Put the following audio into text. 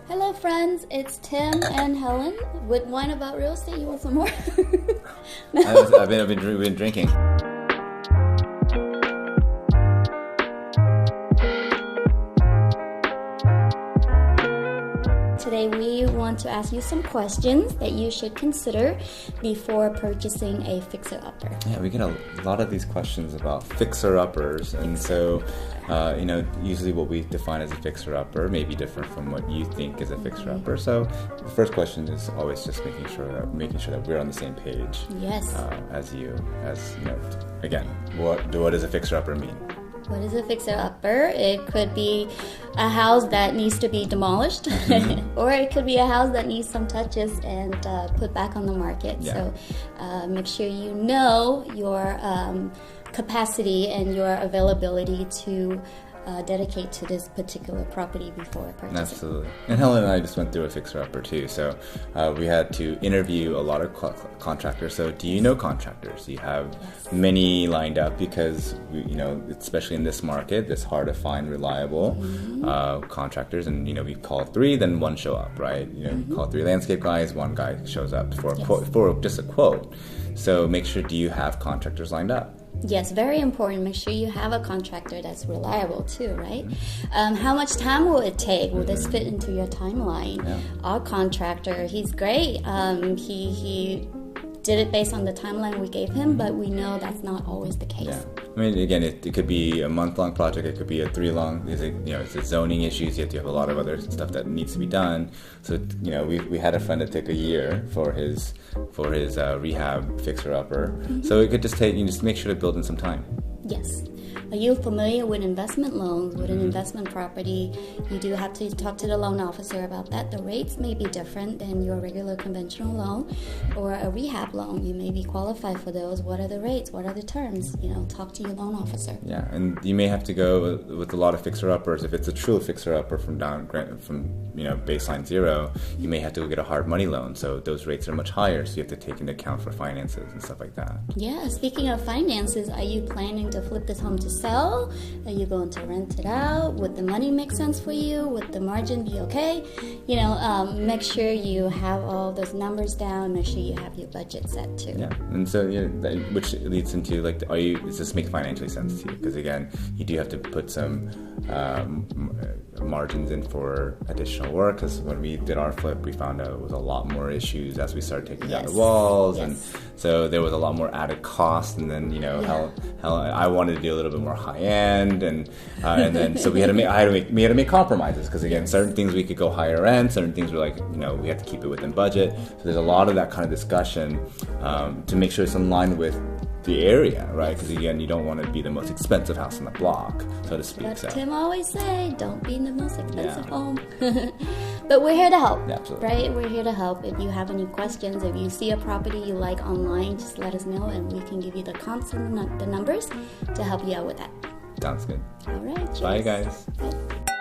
Hello friends, it's Tim and Helen with Wine About Real Estate. You want some more? No? I've been drinking. Today we want to ask you some questions that you should consider before purchasing a fixer-upper. Yeah, we get a lot of these questions about fixer-uppers, and so usually what we define as a fixer-upper may be different from what you think is a fixer-upper. So the first question is always just making sure that we're on the same page. Yes. As again, what does a fixer-upper mean? What is a fixer-upper? It could be a house that needs to be demolished, or it could be a house that needs some touches and put back on the market. Yeah. So make sure you know your capacity and your availability to dedicate to this particular property before purchasing. Absolutely. And Helen and I just went through a fixer-upper too. So we had to interview a lot of contractors. So do you know contractors? Do you have many lined up? Because, especially in this market, it's hard to find reliable contractors. And, we call 3, then 1 show up, right? We call 3 landscape guys, 1 guy shows up for just a quote. So make sure, do you have contractors lined up? Yes, very important. Make sure you have a contractor that's reliable too, right? How much time will it take? Will this fit into your timeline? Yeah. Our contractor, he's great. He did it based on the timeline we gave him, but we know that's not always the case. Yeah. I mean, again, it could be a month-long project. It could be a 3-long. It's a zoning issues. You have a lot of other stuff that needs to be done. So, we had a friend that took a year for his rehab fixer-upper. So it could just take. You just make sure to build in some time. Yes. Are you familiar with investment loans? With an investment property, you do have to talk to the loan officer about that. The rates may be different than your regular conventional loan or a rehab loan. You may be qualified for those. What are the rates? What are the terms? Talk to your loan officer. Yeah, and you may have to go with a lot of fixer-uppers. If it's a true fixer-upper from baseline 0, you may have to go get a hard money loan. So those rates are much higher. So you have to take into account for finances and stuff like that. Yeah. Speaking of finances, are you planning to flip this home to sell? Are you going to rent it out? Would the money make sense for you? Would the margin be okay? Make sure you have all those numbers down. Make sure you have your budget set too. Yeah, and so which leads into does this make financially sense to you? Because again, you do have to put some margins in for additional work. Because when we did our flip, we found out it was a lot more issues as we started taking down the walls, and so there was a lot more added cost. And then I wanted to do a little bit more high end, and then so we had to make compromises, because again, certain things we could go higher end, certain things were we had to keep it within budget. So there's a lot of that kind of discussion to make sure it's in line with the area, right? Because again, you don't want to be the most expensive house on the block, so to speak. But Tim always say, don't be in the most expensive home. But we're here to help, right? We're here to help. If you have any questions, if you see a property you like online, just let us know, and we can give you the comps and the numbers to help you out with that. Sounds good. All right. Cheers. Bye, guys. Bye.